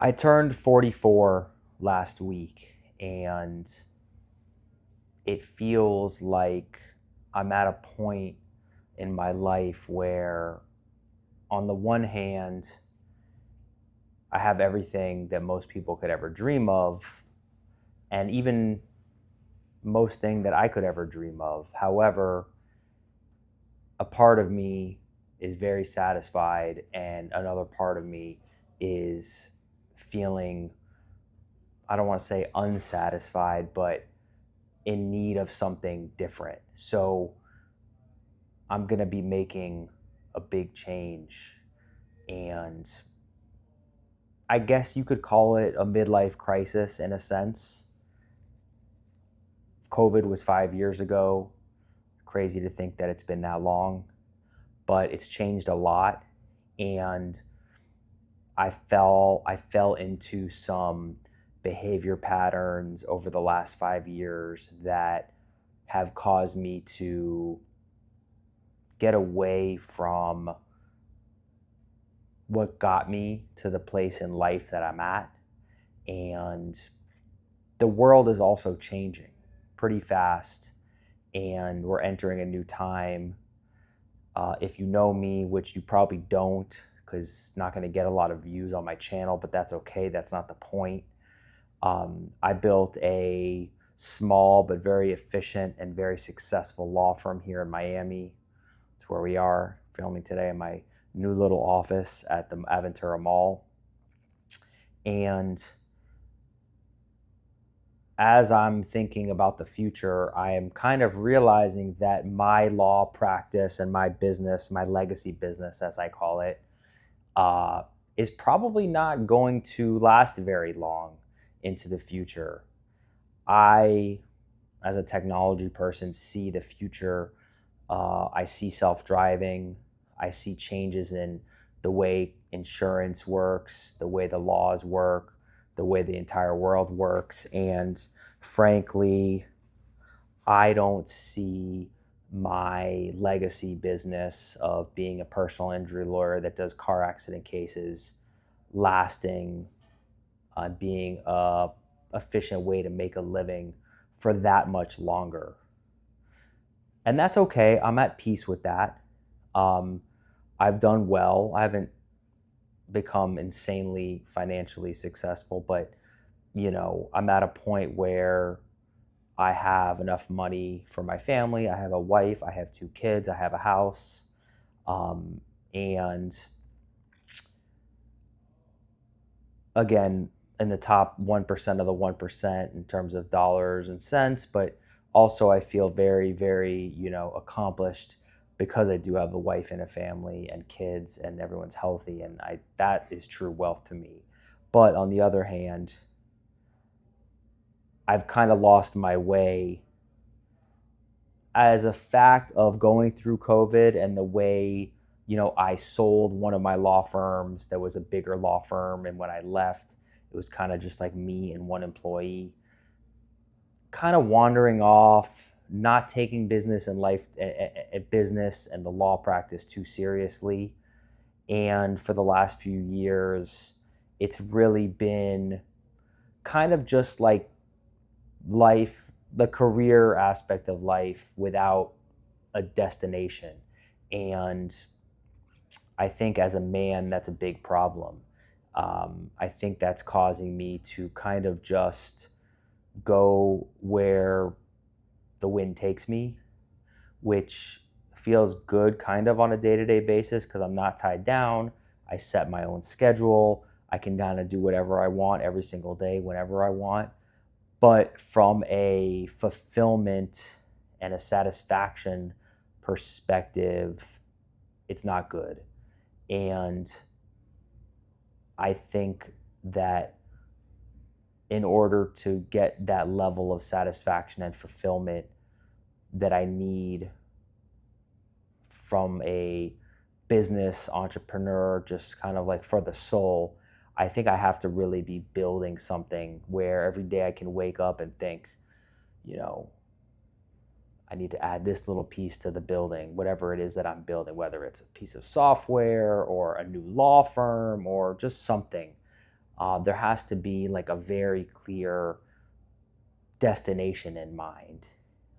I turned 44 last week, and it feels like I'm at a point in my life where, on the one hand, I have everything that most people could ever dream of, and even most thing that I could ever dream of. However, a part of me is very satisfied, and another part of me is feeling, I don't want to say unsatisfied, but in need of something different. So I'm going to be making a big change. And I guess you could call it a midlife crisis in a sense. COVID was 5 years ago. Crazy to think that it's been that long, but it's changed a lot. And I fell into some behavior patterns over the last 5 years that have caused me to get away from what got me to the place in life that I'm at. And the world is also changing pretty fast, and we're entering a new time. If you know me, which you probably don't, because it's not going to get a lot of views on my channel, but that's okay. That's not the point. I built a small but very efficient and very successful law firm here in Miami. It's where we are filming today in my new little office at the Aventura Mall. And as I'm thinking about the future, I am kind of realizing that my law practice and my business, my legacy business, as I call it, is probably not going to last very long into the future. I, as a technology person, see the future. I see self-driving. I see changes in the way insurance works, the way the laws work, the way the entire world works. And frankly, I don't see my legacy business of being a personal injury lawyer that does car accident cases lasting, being a efficient way to make a living for that much longer. And that's okay. I'm at peace with that. I've done well. I haven't become insanely financially successful, but I'm at a point where I have enough money for my family. I have a wife, I have 2 kids, I have a house. And again, in the top 1% of the 1% in terms of dollars and cents, but also I feel very, very, accomplished because I do have a wife and a family and kids, and everyone's healthy, and that is true wealth to me. But on the other hand, I've kind of lost my way as a fact of going through COVID, and the way, I sold one of my law firms that was a bigger law firm. And when I left, it was kind of just like me and one employee, kind of wandering off, not taking business and life, business and the law practice too seriously. And for the last few years, it's really been kind of just like life, the career aspect of life without a destination. And I think as a man, that's a big problem. I think that's causing me to kind of just go where the wind takes me, which feels good kind of on a day-to-day basis because I'm not tied down. I set my own schedule. I can kind of do whatever I want every single day, whenever I want. But from a fulfillment and a satisfaction perspective, it's not good. And I think that in order to get that level of satisfaction and fulfillment that I need from a business entrepreneur, just kind of like for the soul, I think I have to really be building something where every day I can wake up and think, I need to add this little piece to the building, whatever it is that I'm building, whether it's a piece of software or a new law firm or just something. There has to be like a very clear destination in mind,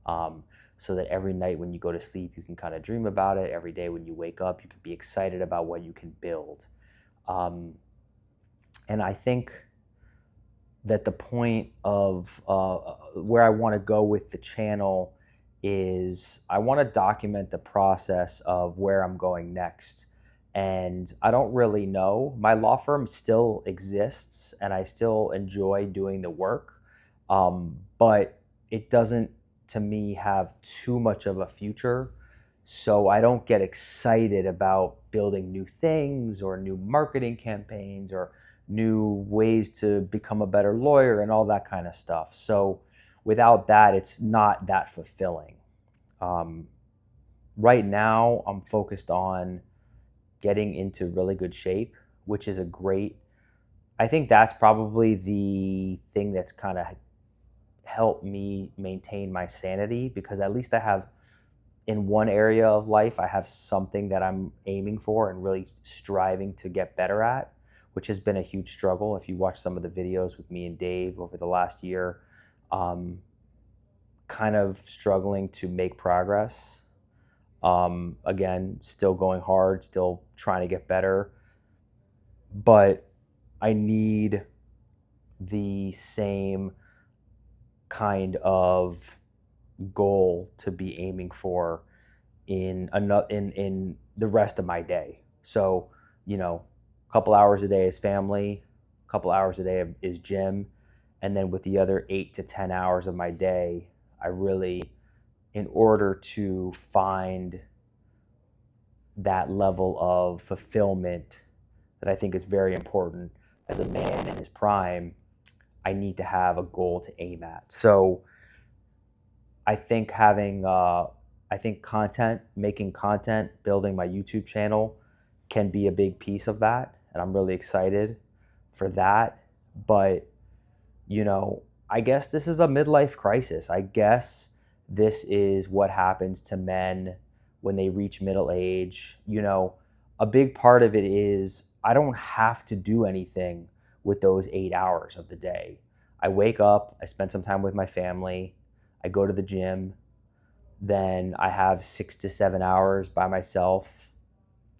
um, so that every night when you go to sleep, you can kind of dream about it. Every day when you wake up, you can be excited about what you can build. Um, and I think that the point of where I want to go with the channel is I want to document the process of where I'm going next. And I don't really know. My law firm still exists and I still enjoy doing the work, but it doesn't, to me, have too much of a future. So I don't get excited about building new things or new marketing campaigns or new ways to become a better lawyer and all that kind of stuff. So without that, it's not that fulfilling. Um, right now, I'm focused on getting into really good shape, which is a great, I think that's probably the thing that's kind of helped me maintain my sanity, because at least I have, in one area of life, I have something that I'm aiming for and really striving to get better at, which has been a huge struggle. If you watch some of the videos with me and Dave over the last year, um, kind of struggling to make progress. Again, still going hard, still trying to get better, but I need the same kind of goal to be aiming for in the rest of my day. So, a couple hours a day is family, a couple hours a day is gym, and then with the other 8 to 10 hours of my day, I really, in order to find that level of fulfillment that I think is very important as a man in his prime, I need to have a goal to aim at. So I think making content, building my YouTube channel can be a big piece of that. And I'm really excited for that. But, I guess this is a midlife crisis. I guess this is what happens to men when they reach middle age. A big part of it is I don't have to do anything with those 8 hours of the day. I wake up, I spend some time with my family, I go to the gym, then I have 6 to 7 hours by myself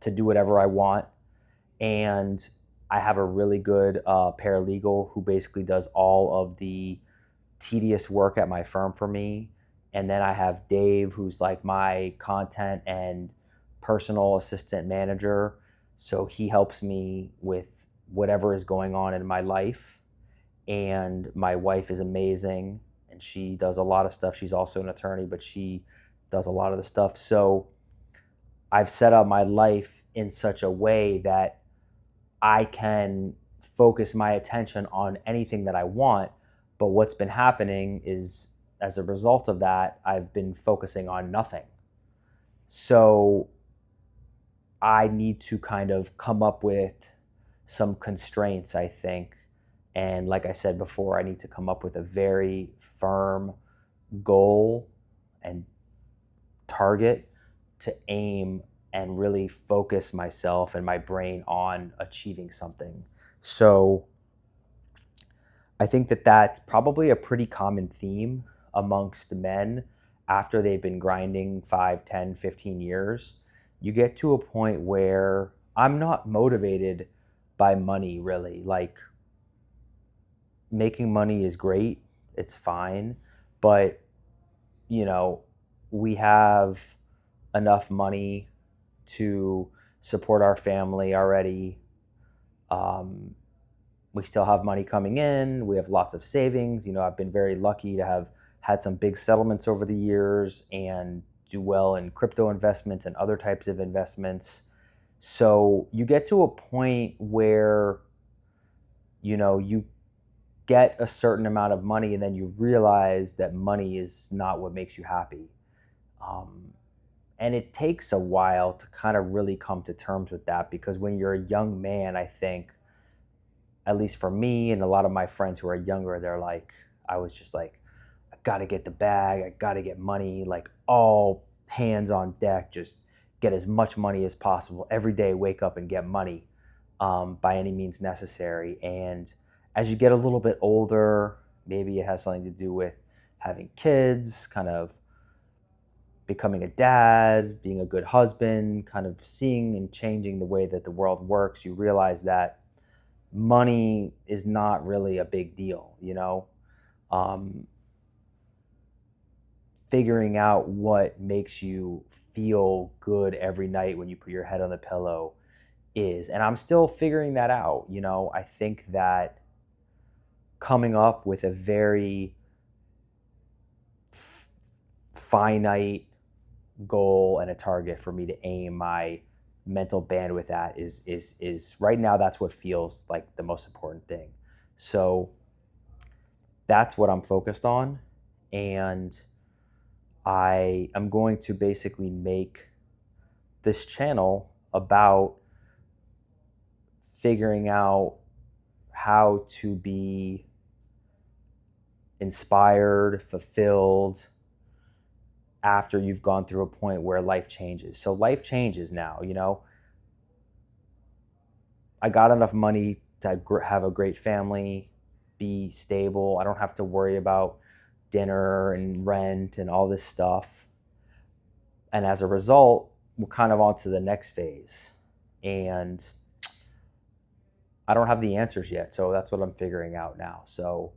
to do whatever I want. And I have a really good paralegal who basically does all of the tedious work at my firm for me. And then I have Dave, who's like my content and personal assistant manager. So he helps me with whatever is going on in my life. And my wife is amazing and she does a lot of stuff. She's also an attorney, but she does a lot of the stuff. So I've set up my life in such a way that I can focus my attention on anything that I want. But what's been happening is, as a result of that, I've been focusing on nothing. So I need to kind of come up with some constraints, I think. And like I said before, I need to come up with a very firm goal and target to aim and really focus myself and my brain on achieving something. So I think that that's probably a pretty common theme amongst men after they've been grinding 5, 10, 15 years. You get to a point where I'm not motivated by money, really. Like, making money is great, it's fine, but we have enough money to support our family already. We still have money coming in. We have lots of savings. I've been very lucky to have had some big settlements over the years and do well in crypto investments and other types of investments. So you get to a point where, you get a certain amount of money and then you realize that money is not what makes you happy. And it takes a while to kind of really come to terms with that, because when you're a young man, I think, at least for me and a lot of my friends who are younger, I was just like, I gotta get the bag, I gotta get money, like all hands on deck, just get as much money as possible. Every day, wake up and get money. by any means necessary. And as you get a little bit older, maybe it has something to do with having kids, kind of becoming a dad, being a good husband, kind of seeing and changing the way that the world works, you realize that money is not really a big deal, you know? Um, Figuring out what makes you feel good every night when you put your head on the pillow is. And I'm still figuring that out, you know? I think that coming up with a very finite goal and a target for me to aim my mental bandwidth at is right now, that's what feels like the most important thing. So that's what I'm focused on. And I am going to basically make this channel about figuring out how to be inspired, fulfilled after you've gone through a point where life changes. So life changes now, you know. I got enough money to have a great family, be stable. I don't have to worry about dinner and rent and all this stuff. And as a result, we're kind of on to the next phase. And I don't have the answers yet, so that's what I'm figuring out now. So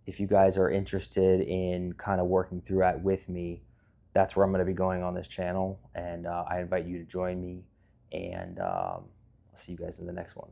if you guys are interested in kind of working through that with me, that's where I'm going to be going on this channel. And I invite you to join me. And I'll see you guys in the next one.